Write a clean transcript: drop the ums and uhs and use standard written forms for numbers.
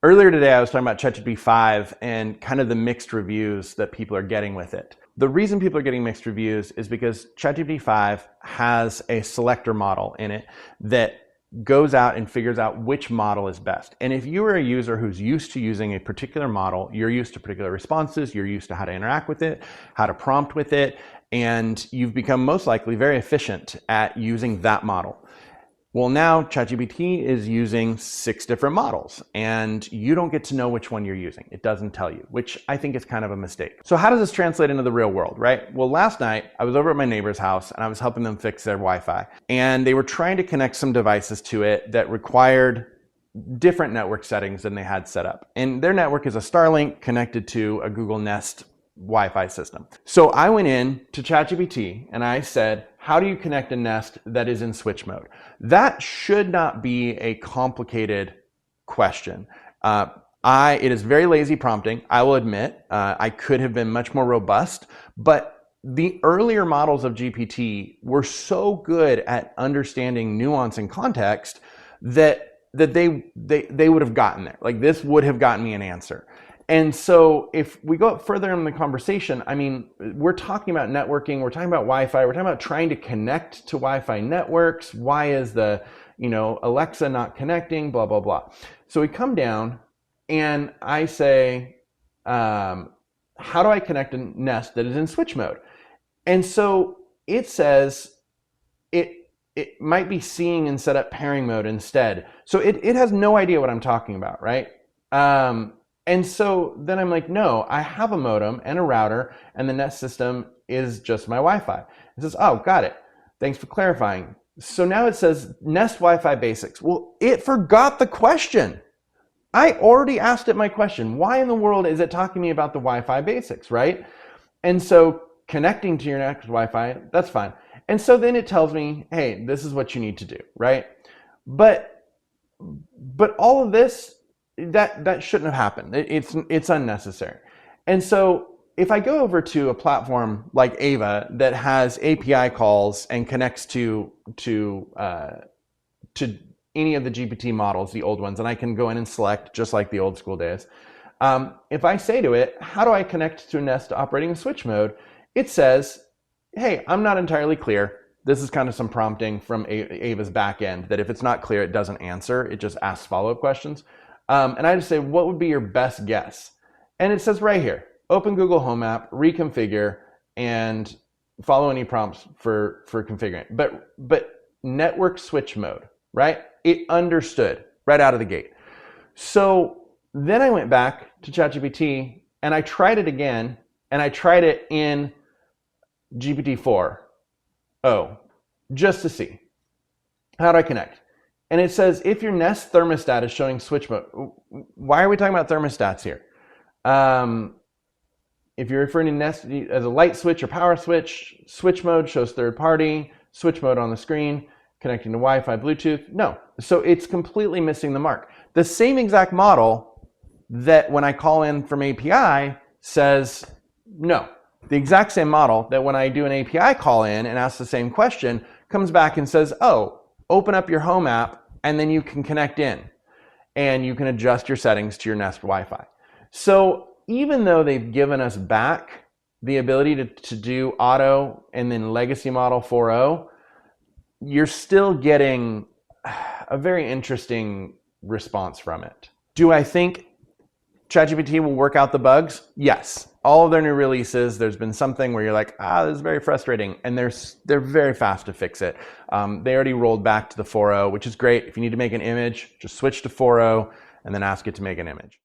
Earlier today, I was talking about ChatGPT 5 and kind of the mixed reviews that people are getting with it. The reason people are getting mixed reviews is because ChatGPT 5 has a selector model in it that goes out and figures out which model is best. And if you are a user who's used to using a particular model, you're used to particular responses, you're used to how to interact with it, how to prompt with it, and you've become most likely very efficient at using that model. Well, now ChatGPT is using 6 different models and you don't get to know which one you're using. It doesn't tell you, which I think is kind of a mistake. So how does this translate into the real world, right? Well, last night I was over at my neighbor's house and I was helping them fix their Wi-Fi, and they were trying to connect some devices to it that required different network settings than they had set up. And their network is a Starlink connected to a Google Nest Wi-Fi system. So I went in to ChatGPT and I said, how do you connect a Nest that is in switch mode? That should not be a complicated question. It is very lazy prompting, I will admit. I could have been much more robust, but the earlier models of GPT were so good at understanding nuance and context that they would have gotten there. Like, this would have gotten me an answer. And so if we go up further in the conversation, I mean, we're talking about networking, we're talking about Wi-Fi, we're talking about trying to connect to Wi-Fi networks. Why is the, Alexa not connecting, blah, blah, blah. So we come down and I say, how do I connect a Nest that is in switch mode? And so it says it might be seeing and set up pairing mode instead. So it has no idea what I'm talking about, right? And so then I'm like, no, I have a modem and a router, and the Nest system is just my Wi-Fi. It says, oh, got it. Thanks for clarifying. So now it says Nest Wi-Fi basics. Well, it forgot the question. I already asked it my question. Why in the world is it talking to me about the Wi-Fi basics, right? And so connecting to your Nest Wi-Fi, that's fine. And so then it tells me, hey, this is what you need to do, right? But all of this, that shouldn't have happened. It's unnecessary. And so if I go over to a platform like AVA that has API calls and connects to any of the GPT models, the old ones, and I can go in and select just like the old school days. If I say to it, how do I connect to a Nest operating in switch mode? It says, hey, I'm not entirely clear. This is kind of some prompting from AVA's back end that if it's not clear, it doesn't answer. It just asks follow-up questions. And I just say, what would be your best guess? And it says right here, open Google Home app, reconfigure, and follow any prompts for configuring. But network switch mode, right? It understood right out of the gate. So then I went back to ChatGPT and I tried it again, and I tried it in GPT-4o just to see. How do I connect? And it says, if your Nest thermostat is showing switch mode. Why are we talking about thermostats here? If you're referring to Nest as a light switch or power switch, switch mode shows third party, switch mode on the screen, connecting to Wi-Fi, Bluetooth. No. So it's completely missing the mark. The same exact model that when I call in from API says no. The exact same model that when I do an API call in and ask the same question comes back and says, oh, open up your home app and then you can connect in and you can adjust your settings to your Nest Wi-Fi. So even though they've given us back the ability to do auto and then legacy model 4.0, you're still getting a very interesting response from it. Do I think ChatGPT will work out the bugs? Yes. All of their new releases, there's been something where you're like, this is very frustrating, and they're very fast to fix it. They already rolled back to the 4.0, which is great. If you need to make an image, just switch to 4.0 and then ask it to make an image.